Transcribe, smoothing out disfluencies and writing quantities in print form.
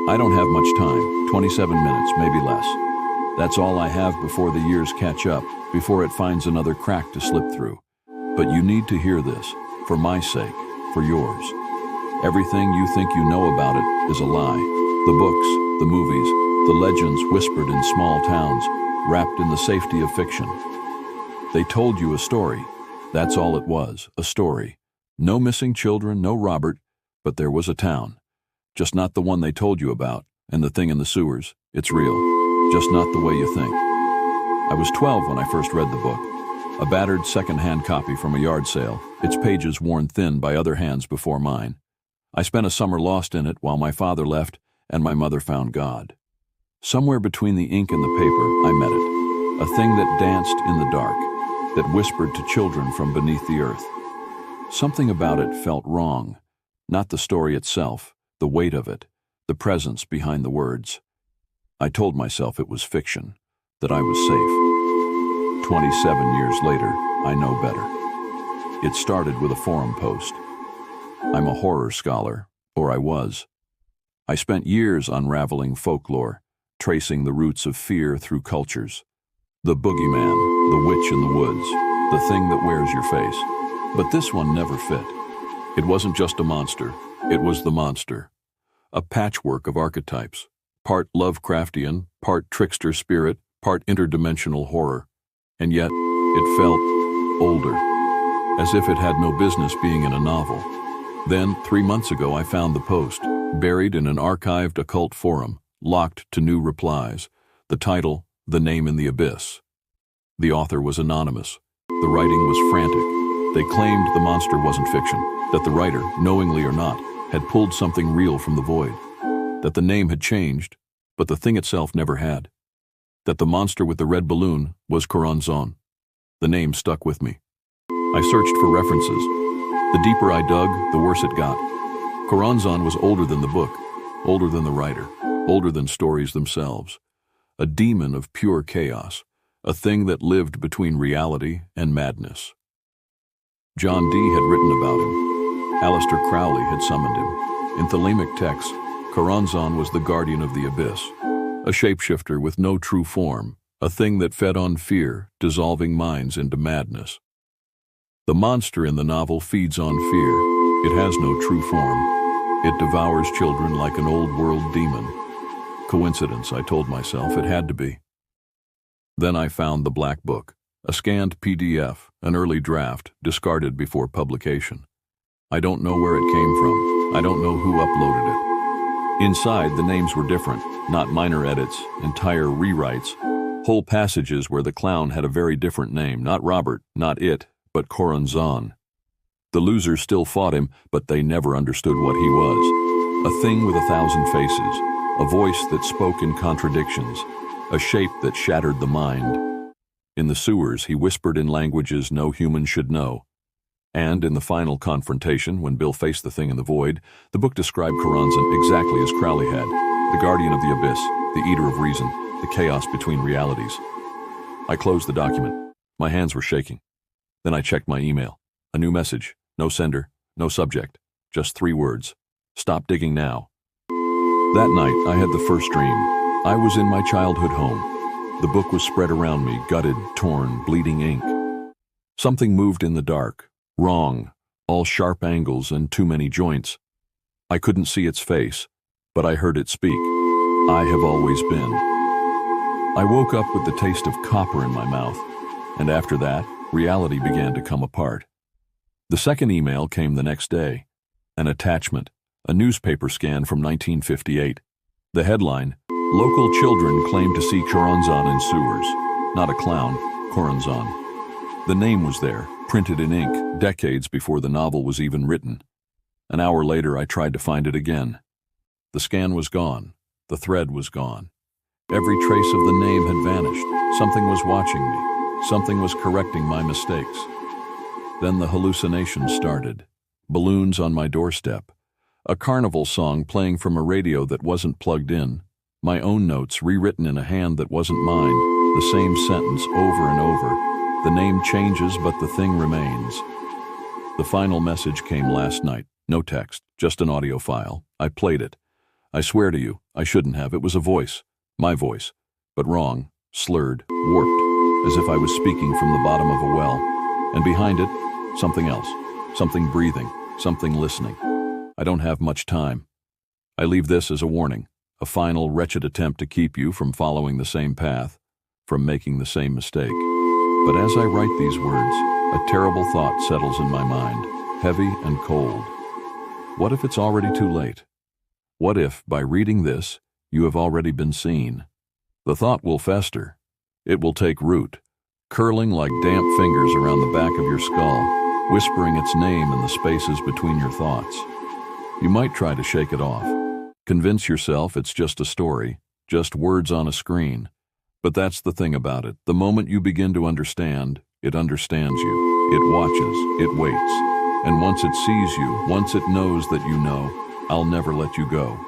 I don't have much time, 27 minutes, maybe less. That's all I have before the years catch up, before it finds another crack to slip through. But you need to hear this, for my sake, for yours. Everything you think you know about it is a lie. The books, the movies, the legends whispered in small towns, wrapped in the safety of fiction. They told you a story. That's all it was, a story. No missing children, no Robert, but there was a town. Just not the one they told you about, and the thing in the sewers. It's real, just not the way you think. I was 12 when I first read the book. A battered second-hand copy from a yard sale, its pages worn thin by other hands before mine. I spent a summer lost in it while my father left and my mother found God. Somewhere between the ink and the paper, I met it. A thing that danced in the dark, that whispered to children from beneath the earth. Something about it felt wrong. Not the story itself, the weight of it, the presence behind the words. I told myself it was fiction, that I was safe. 27 years later, I know better. It started with a forum post. I'm a horror scholar, or I was. I spent years unraveling folklore, tracing the roots of fear through cultures. The boogeyman, the witch in the woods, the thing that wears your face. But this one never fit. It wasn't just a monster, it was the monster. A patchwork of archetypes, part Lovecraftian, part trickster spirit, part interdimensional horror. And yet, it felt older, as if it had no business being in a novel. Then, 3 months ago, I found the post, buried in an archived occult forum, locked to new replies. The title, The Name in the Abyss. The author was anonymous. The writing was frantic. They claimed the monster wasn't fiction, that the writer, knowingly or not, had pulled something real from the void, that the name had changed, but the thing itself never had, that the monster with the red balloon was Coranzon. The name stuck with me. I searched for references. The deeper I dug, the worse it got. Coranzon was older than the book, older than the writer, older than stories themselves. A demon of pure chaos, a thing that lived between reality and madness. John Dee had written about him. Aleister Crowley had summoned him. In Thelemic texts, Coranzon was the guardian of the abyss, a shapeshifter with no true form, a thing that fed on fear, dissolving minds into madness. The monster in the novel feeds on fear. It has no true form. It devours children like an old-world demon. Coincidence, I told myself, it had to be. Then I found the Black Book, a scanned PDF, an early draft, discarded before publication. I don't know where it came from. I don't know who uploaded it. Inside, the names were different, not minor edits, entire rewrites, whole passages where the clown had a very different name, not Robert, not it, but Coranzon. The losers still fought him, but they never understood what he was. A thing with 1,000 faces, a voice that spoke in contradictions, a shape that shattered the mind. In the sewers, he whispered in languages no human should know. And in the final confrontation, when Bill faced the thing in the void, the book described Coranzon exactly as Crowley had, the guardian of the abyss, the eater of reason, the chaos between realities. I closed the document. My hands were shaking. Then I checked my email. A new message. No sender, no subject. Just 3 words. Stop digging now. That night, I had the first dream. I was in my childhood home. The book was spread around me, gutted, torn, bleeding ink. Something moved in the dark. Wrong. All sharp angles and too many joints. I couldn't see its face, but I heard it speak. I have always been. I woke up with the taste of copper in my mouth, and after that, reality began to come apart. The second email came the next day. An attachment, a newspaper scan from 1958. The headline, Local children claim to see Coranzon in sewers. Not a clown, Coranzon. The name was there, printed in ink, decades before the novel was even written. An hour later, I tried to find it again. The scan was gone. The thread was gone. Every trace of the name had vanished. Something was watching me. Something was correcting my mistakes. Then the hallucination started. Balloons on my doorstep. A carnival song playing from a radio that wasn't plugged in. My own notes rewritten in a hand that wasn't mine. The same sentence over and over. The name changes, but the thing remains. The final message came last night. No text, just an audio file. I played it. I swear to you, I shouldn't have. It was a voice. My voice. But wrong, slurred, warped, as if I was speaking from the bottom of a well. And behind it, something else. Something breathing, something listening. I don't have much time. I leave this as a warning, a final wretched attempt to keep you from following the same path, from making the same mistake. But as I write these words, a terrible thought settles in my mind, heavy and cold. What if it's already too late? What if, by reading this, you have already been seen? The thought will fester. It will take root, curling like damp fingers around the back of your skull, whispering its name in the spaces between your thoughts. You might try to shake it off. Convince yourself it's just a story, just words on a screen. But that's the thing about it. The moment you begin to understand, it understands you. It watches, it waits. And once it sees you, once it knows that you know, I'll never let you go.